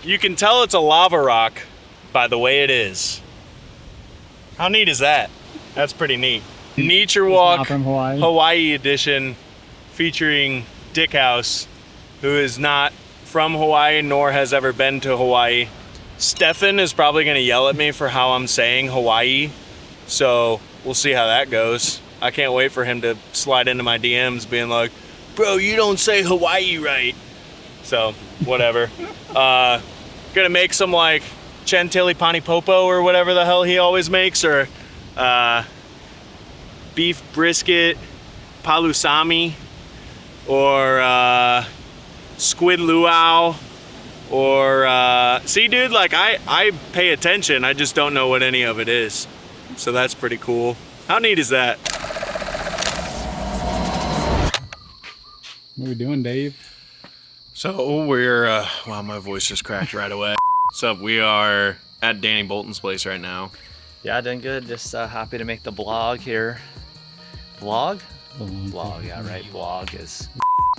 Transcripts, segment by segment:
You can tell it's a lava rock by the way it is. How neat is that? That's pretty neat. Nature Walk from Hawaii. Hawaii edition featuring Dick House, who is not from Hawaii nor has ever been to Hawaii. Stefan is probably gonna yell at me for how I'm saying Hawaii, so we'll see how that goes. I can't wait for him to slide into my DMs being like, bro, you don't say Hawaii right. So, whatever. Gonna make some like chantilly pani popo or whatever the hell he always makes, or beef brisket palusami, or squid luau, or see dude, like I pay attention, I just don't know what any of it is. So that's pretty cool. How neat is that? What are we doing, Dave? So we're, wow, my voice just cracked right away. So we are at Danny Bolton's place right now. Yeah, doing good. Just happy to make the vlog here. Vlog? Vlog, yeah, right. Vlog is.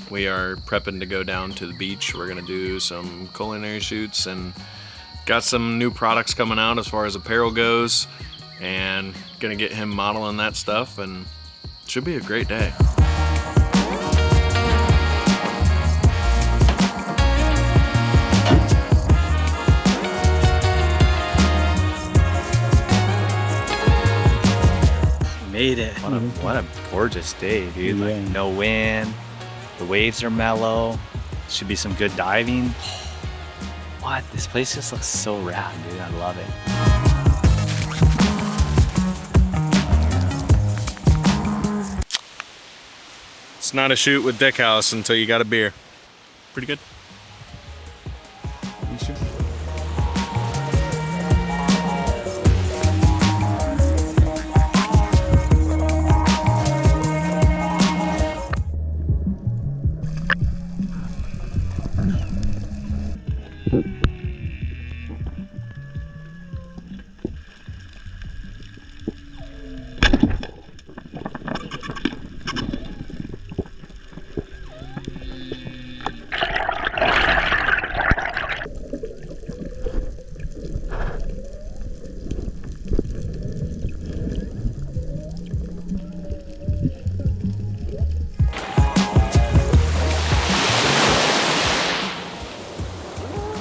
We are prepping to go down to the beach. We're gonna do some culinary shoots and got some new products coming out as far as apparel goes, and gonna get him modeling that stuff, and it should be a great day. Made it. What a gorgeous day, dude. Yeah. Like no wind, the waves are mellow. Should be some good diving. What? This place just looks so rad, dude. I love it. It's not a shoot with Dick House until you got a beer. Pretty good. You should.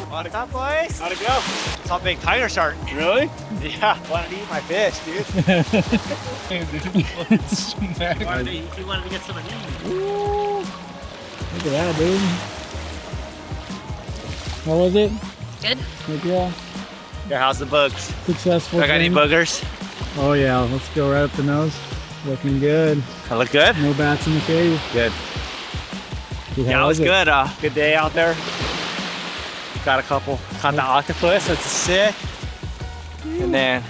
What's up, boys? How'd it go? Saw a big tiger shark. Really? Yeah, wanted to eat my fish, dude. He wanted to get some of these. Look at that, dude. What was it? Good. Like, yeah. Yeah, how's the bugs? Successful. I got any thing. boogers? Oh yeah, let's go right up the nose. Looking good. I look good? No bats in the cave. Good. Dude, Yeah, how it was it? good. Good day out there. Got a couple. Caught the octopus. That's sick. And then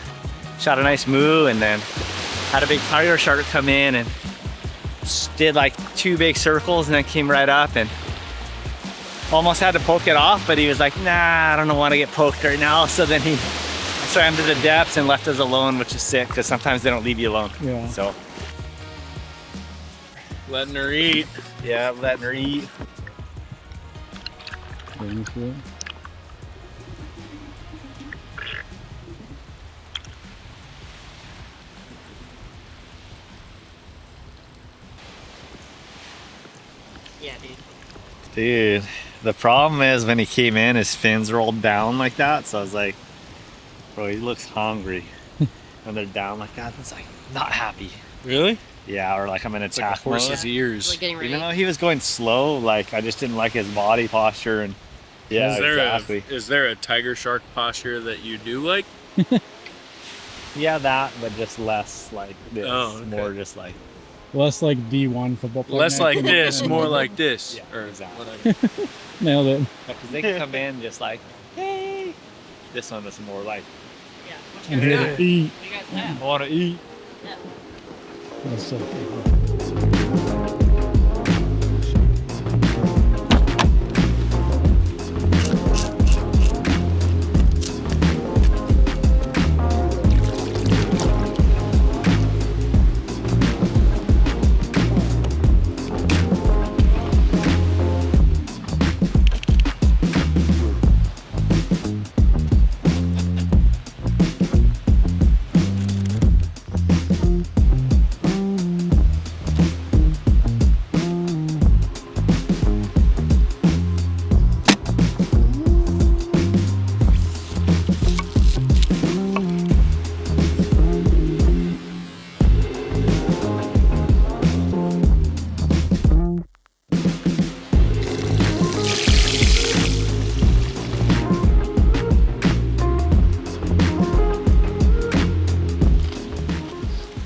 shot a nice moo, and then had a big tiger shark come in and did like 2 big circles, and then came right up and almost had to poke it off, but he was like, nah, I don't want to get poked right now. So then he swam to the depths and left us alone, which is sick because sometimes they don't leave you alone. Yeah. So Letting her eat. yeah, letting her eat. Waiting for it. Yeah, dude. Dude, the problem is when he came in, his fins rolled down like that. So I was like, bro, he looks hungry. When they're down like that, it's like not happy. Really? Yeah, or like I'm in It's like a attack horse's mode. ears. Like getting ready. Even though he was going slow, like I just didn't like his body posture, and yeah, exactly. Is there a tiger shark posture that you do like? Yeah, that, but just less like this. Oh, okay. More just like Less like D1 football player. Less like this, more like this. Yeah, or exactly. whatever. Nailed it. because they can come in just like, hey. This one was more like, Yeah. What I'm you here guys to eat. What do you guys have? I want to eat. Yeah. That's so cool.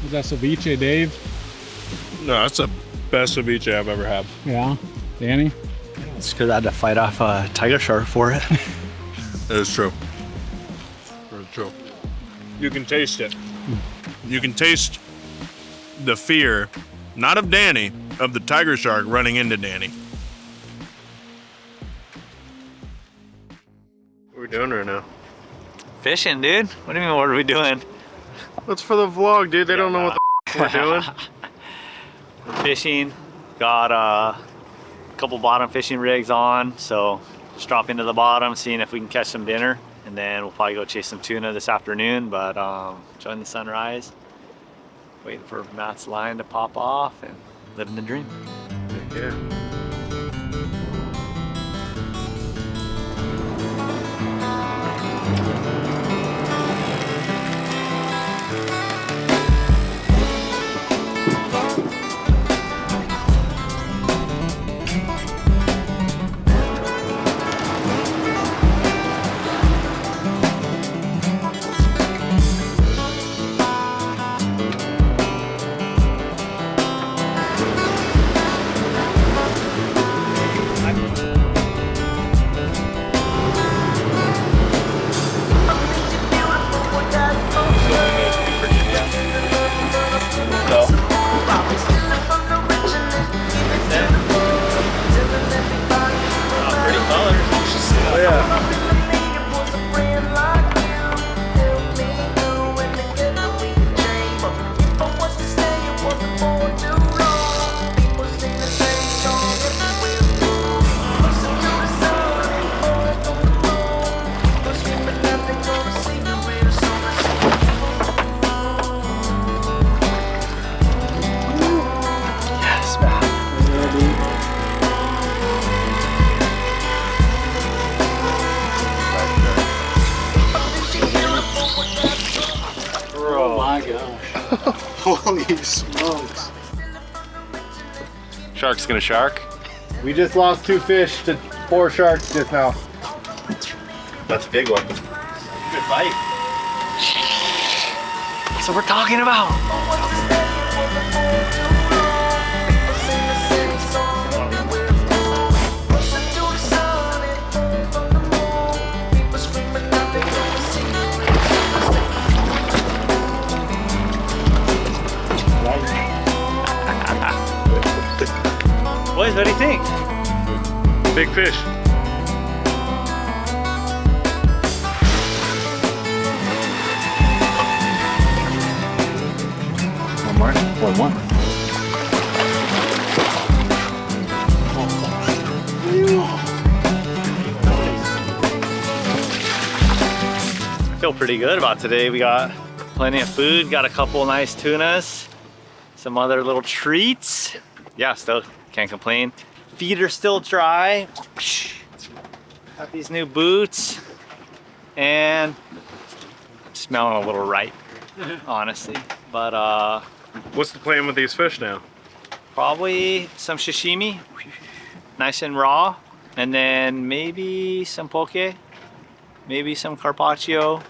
Is that ceviche, Dave? No, that's the best ceviche I've ever had. Yeah. Danny? It's because I had to fight off a tiger shark for it. It is true. It's true. You can taste it. You can taste the fear, not of Danny, of the tiger shark running into Danny. What are we doing right now? Fishing, dude. What do you mean, what are we doing? What's for the vlog, dude? They don't know what the we're doing. We're fishing. Got a couple bottom fishing rigs on, so just drop into the bottom, seeing if we can catch some dinner, and then we'll probably go chase some tuna this afternoon. But enjoying the sunrise, waiting for Matt's line to pop off, and living the dream. Yeah. Holy smokes. Shark's gonna shark. We just lost 2 fish to 4 sharks just now. That's a big one. Good fight. That's what we're talking about. Boys, what do you think? Big fish. One more? One more. I feel pretty good about today. We got plenty of food, got a couple nice tunas, some other little treats. Yeah, still can't complain. Feet are still dry. Got these new boots and smelling a little ripe, honestly. But What's the plan with these fish now? probably some sashimi, nice and raw, and then maybe some poke, maybe some carpaccio.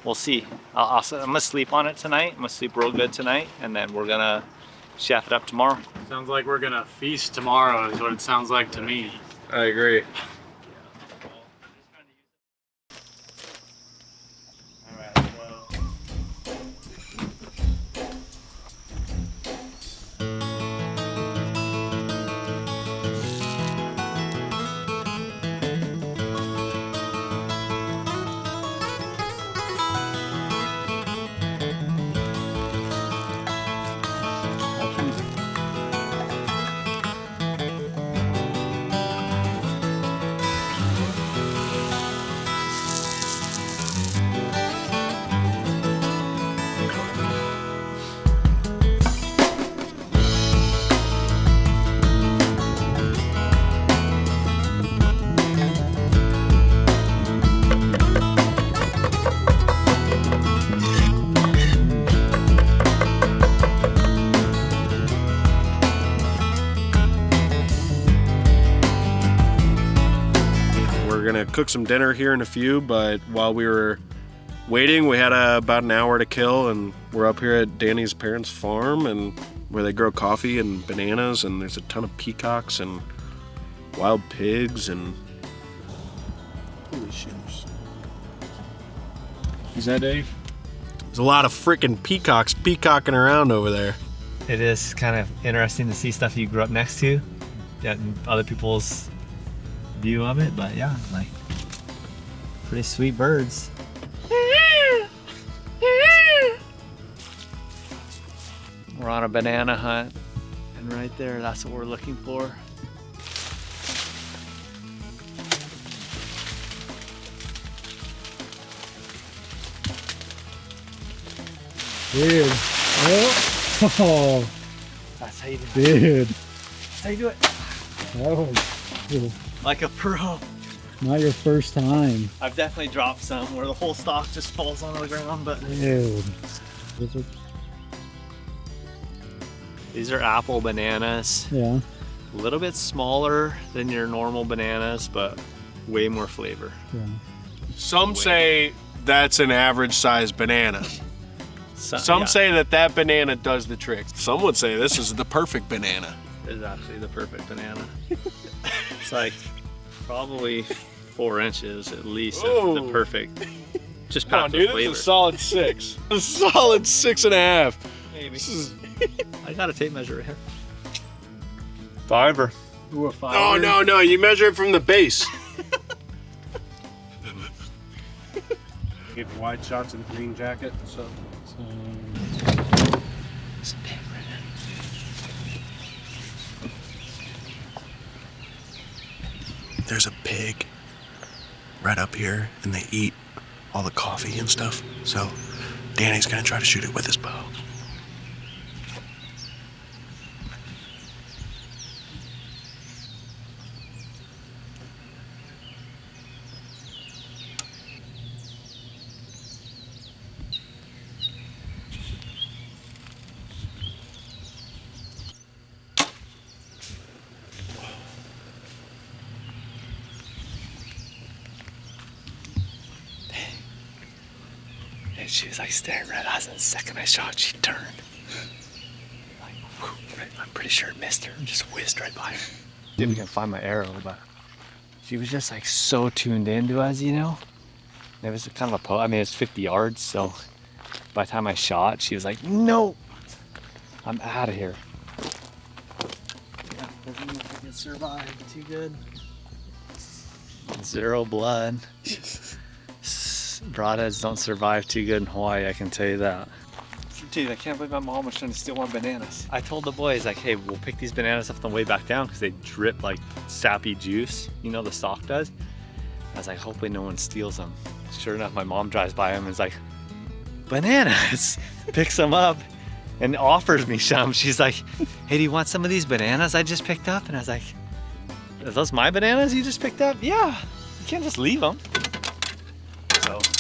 We'll see. I'm gonna sleep on it tonight. I'm gonna sleep real good tonight, and then we're gonna chef it up tomorrow. Sounds like we're gonna feast tomorrow is what it sounds like to me. I agree. cook some dinner here in a few, but while we were waiting, we had about an hour to kill, and we're up here at Danny's parents' farm, and where they grow coffee and bananas, and there's a ton of peacocks and wild pigs and holy shit. Is that Dave? There's a lot of freaking peacocks peacocking around over there. It is kind of interesting to see stuff you grew up next to, and other people's view of it, but yeah, like pretty sweet birds. We're on a banana hunt, and right there, that's what we're looking for. Dude. Oh, That's how you do it. dude. That's how you do it. That was cool. Like a pro. Not your first time. I've definitely dropped some where the whole stalk just falls onto the ground, but Dude. these are apple bananas. Yeah. A little bit smaller than your normal bananas, but way more flavor. Yeah. Some say that's an average sized banana. Some yeah, say that banana does the trick. Some would say this is the perfect banana. is actually the perfect banana. It's like probably 4 inches at least of the perfect. Just Come on, packed dude, with this flavor. is a solid 6. A solid 6.5. Maybe. I got a tape measure right here. Fiver. Ooh, a 5. Oh, no, you measure it from the base. Get wide shots in the green jacket. So. There's a pig right up here, and they eat all the coffee and stuff. So Danny's gonna try to shoot it with his bow. And she was like staring right at us, and the second I shot, she turned. Like, whew, right, I'm pretty sure it missed her and just whizzed right by her. Didn't even find my arrow, but she was just like so tuned into us, you know? And it was kind of I mean, it's 50 yards, so by the time I shot, she was like, no, I'm out of here. Yeah, doesn't look like it survived too good. 0 blood. Broadheads don't survive too good in Hawaii, I can tell you that. Dude, I can't believe my mom was trying to steal my bananas. I told the boys, like, hey, we'll pick these bananas up on the way back down because they drip like sappy juice. You know, the stalk does. I was like, hopefully no one steals them. Sure enough, my mom drives by them and is like, bananas! Picks them up and offers me some. She's like, hey, do you want some of these bananas I just picked up? And I was like, are those my bananas you just picked up? Yeah, you can't just leave them.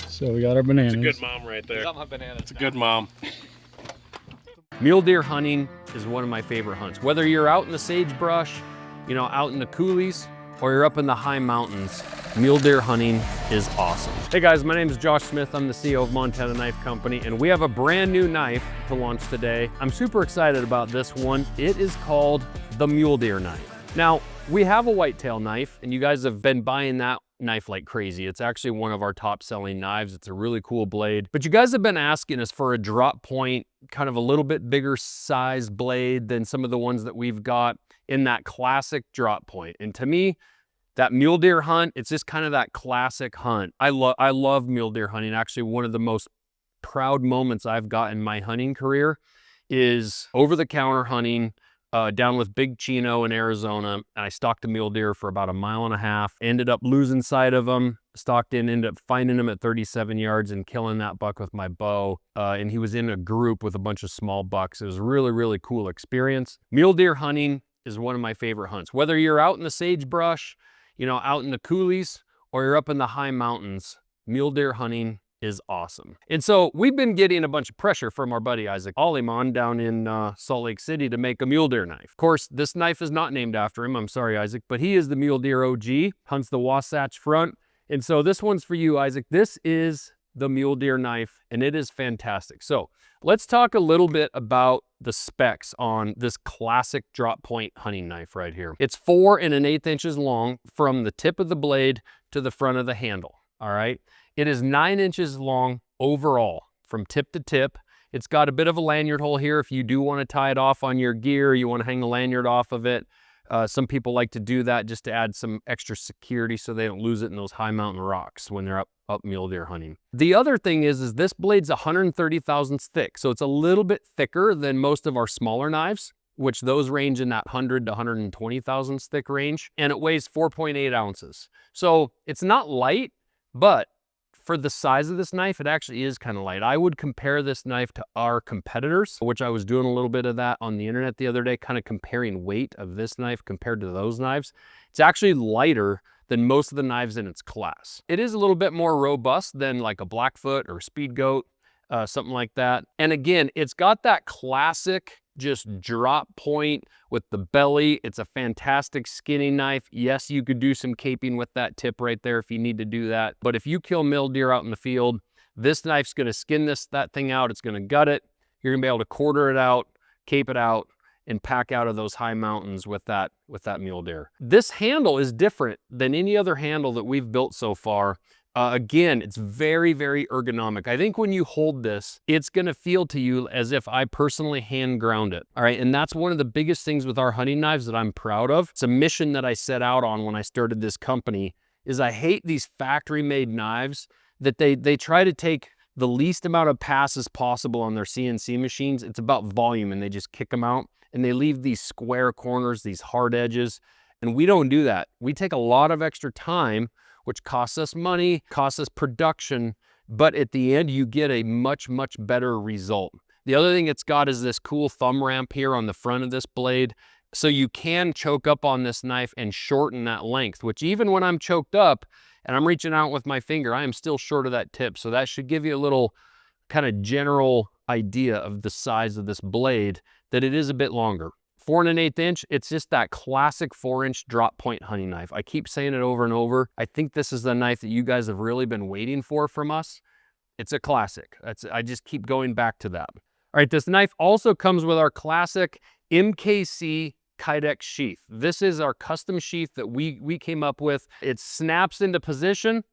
So we got our bananas. It's a good mom right there. I got my bananas. It's a good mom. Mule deer hunting is one of my favorite hunts. Whether you're out in the sagebrush, you know, out in the coulees, or you're up in the high mountains, mule deer hunting is awesome. Hey guys, my name is Josh Smith. I'm the CEO of Montana Knife Company, and we have a brand new knife to launch today. I'm super excited about this one. It is called the mule deer knife. Now, we have a whitetail knife, and you guys have been buying that knife like crazy. It's actually one of our top selling knives. It's a really cool blade. But you guys have been asking us for a drop point, kind of a little bit bigger size blade than some of the ones that we've got in that classic drop point. And to me, that mule deer hunt, it's just kind of that classic hunt. I love mule deer hunting. Actually, one of the most proud moments I've got in my hunting career is over-the-counter hunting down with Big Chino in Arizona. And I stalked a mule deer for about 1.5 miles, ended up losing sight of him, stalked in, ended up finding him at 37 yards and killing that buck with my bow. And he was in a group with a bunch of small bucks. It was a really, really cool experience. Mule deer hunting is one of my favorite hunts. Whether you're out in the sagebrush, you know, out in the coulees, or you're up in the high mountains, mule deer hunting is awesome. And so we've been getting a bunch of pressure from our buddy Isaac Aliman down in Salt Lake City to make a mule deer knife. Of course, this knife is not named after him. I'm sorry, Isaac, but he is the mule deer OG, hunts the Wasatch Front. And so this one's for you, Isaac. This is the mule deer knife, and it is fantastic. So let's talk a little bit about the specs on this classic drop point hunting knife right here. It's 4 1/8 inches long from the tip of the blade to the front of the handle, all right? It is 9 inches long overall from tip to tip. It's got a bit of a lanyard hole here if you do want to tie it off on your gear, you want to hang a lanyard off of it. Some people like to do that just to add some extra security so they don't lose it in those high mountain rocks when they're up mule deer hunting. The other thing is this blade's 130 thousandths thick, so it's a little bit thicker than most of our smaller knives, which those range in that 100 to 120 thousandths thick range, and it weighs 4.8 ounces. So it's not light, but for the size of this knife, it actually is kind of light. I would compare this knife to our competitors, which I was doing a little bit of that on the internet the other day, kind of comparing weight of this knife compared to those knives. It's actually lighter than most of the knives in its class. It is a little bit more robust than like a Blackfoot or Speed Goat, something like that. And again, it's got that classic just drop point with the belly. It's a fantastic skinning knife. Yes, you could do some caping with that tip right there if you need to do that. But if you kill mule deer out in the field, this knife's gonna skin that thing out. It's gonna gut it. You're gonna be able to quarter it out, cape it out, and pack out of those high mountains with that mule deer. This handle is different than any other handle that we've built so far. Again, it's very, very ergonomic. I think when you hold this, it's gonna feel to you as if I personally hand ground it. All right, and that's one of the biggest things with our hunting knives that I'm proud of. It's a mission that I set out on when I started this company, is I hate these factory-made knives that they try to take the least amount of passes possible on their CNC machines. It's about volume, and they just kick them out, and they leave these square corners, these hard edges, and we don't do that. We take a lot of extra time, which costs us money, costs us production, but at the end you get a much, much better result. The other thing it's got is this cool thumb ramp here on the front of this blade, so you can choke up on this knife and shorten that length, which even when I'm choked up and I'm reaching out with my finger, I am still short of that tip. So that should give you a little kind of general idea of the size of this blade, that it is a bit longer. 4 1/8 inch, it's just that classic 4-inch drop point hunting knife. I keep saying it over and over. I think this is the knife that you guys have really been waiting for from us. It's a classic. I just keep going back to that. All right, this knife also comes with our classic MKC Kydex sheath. This is our custom sheath that we came up with. It snaps into position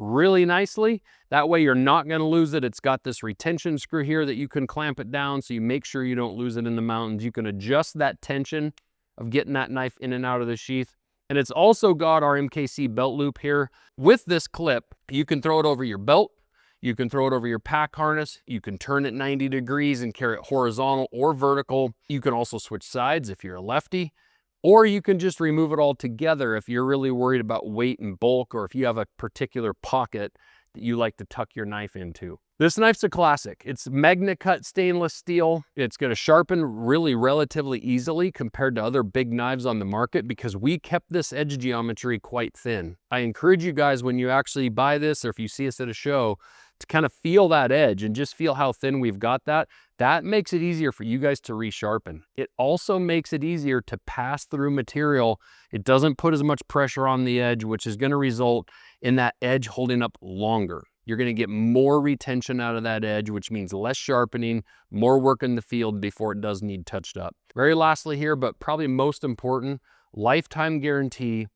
really nicely. That way you're not going to lose it. It's got this retention screw here that you can clamp it down, so you make sure you don't lose it in the mountains. You can adjust that tension of getting that knife in and out of the sheath. And it's also got our MKC belt loop here. With this clip, you can throw it over your belt, you can throw it over your pack harness, you can turn it 90 degrees and carry it horizontal or vertical. You can also switch sides if you're a lefty. Or you can just remove it all together if you're really worried about weight and bulk, or if you have a particular pocket that you like to tuck your knife into. This knife's a classic. It's magna cut stainless steel. It's going to sharpen really relatively easily compared to other big knives on the market because we kept this edge geometry quite thin. I encourage you guys, when you actually buy this, or if you see us at a show, to kind of feel that edge and just feel how thin we've got that. That makes it easier for you guys to resharpen. It also makes it easier to pass through material. It doesn't put as much pressure on the edge, which is going to result in that edge holding up longer. You're going to get more retention out of that edge, which means less sharpening, more work in the field before it does need touched up. Very lastly here, but probably most important, lifetime guarantee.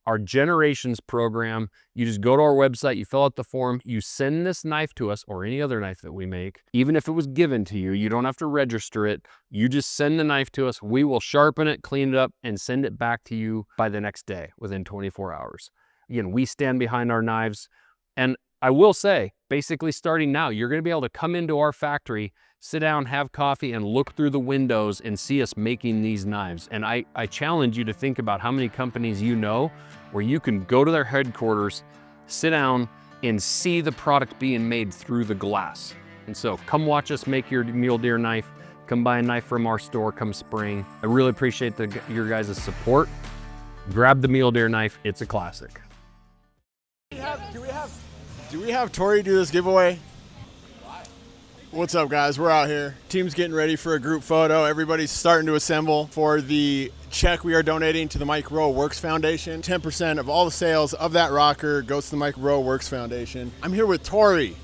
Our generations program, you just go to our website, you fill out the form, you send this knife to us, or any other knife that we make. Even if it was given to you, you don't have to register it. You just send the knife to us. We will sharpen it, clean it up, and send it back to you by the next day, within 24 hours. Again, we stand behind our knives. And I will say, basically starting now, you're going to be able to come into our factory, sit down, have coffee, and look through the windows and see us making these knives. And I challenge you to think about how many companies you know where you can go to their headquarters, sit down, and see the product being made through the glass. And so come watch us make your mule deer knife. Come buy a knife from our store come spring. I really appreciate your guys' support. Grab the mule deer knife. It's a classic. Do we have Tori do this giveaway? What's up, guys? We're out here. Team's getting ready for a group photo. Everybody's starting to assemble for the check we are donating to the Mike Rowe Works Foundation. 10% of all the sales of that rocker goes to the Mike Rowe Works Foundation. I'm here with Tori.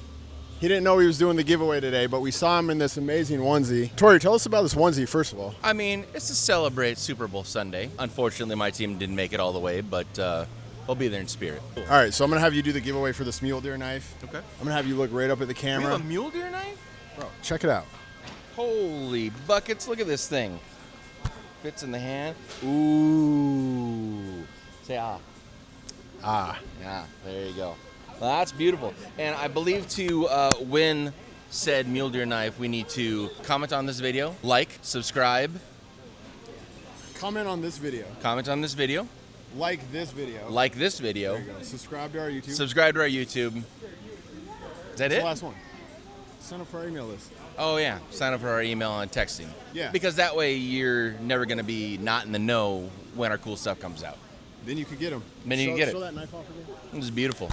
He didn't know he was doing the giveaway today, but we saw him in this amazing onesie. Tori, tell us about this onesie, first of all. I mean, it's to celebrate Super Bowl Sunday. Unfortunately, my team didn't make it all the way, but we'll be there in spirit. All right, so I'm going to have you do the giveaway for this mule deer knife. Okay. I'm going to have you look right up at the We camera. have a mule deer knife? Bro, check it out. Holy buckets, look at this thing. Fits in the hand. Ooh. Say ah. Ah. Yeah, there you go. Well, that's beautiful. And I believe to win said mule deer knife, we need to comment on this video, like, subscribe, Comment on this video. comment on this video, Like this video. like this video, There you go. Subscribe to our YouTube. subscribe to our YouTube. Is that That's it? the last one. Sign up for our email list. Oh yeah, sign up for our email and texting. Yeah. Because that way you're never gonna be not in the know when our cool stuff comes out. Then you could get them. Then you can get it. Show that knife off again. This is beautiful.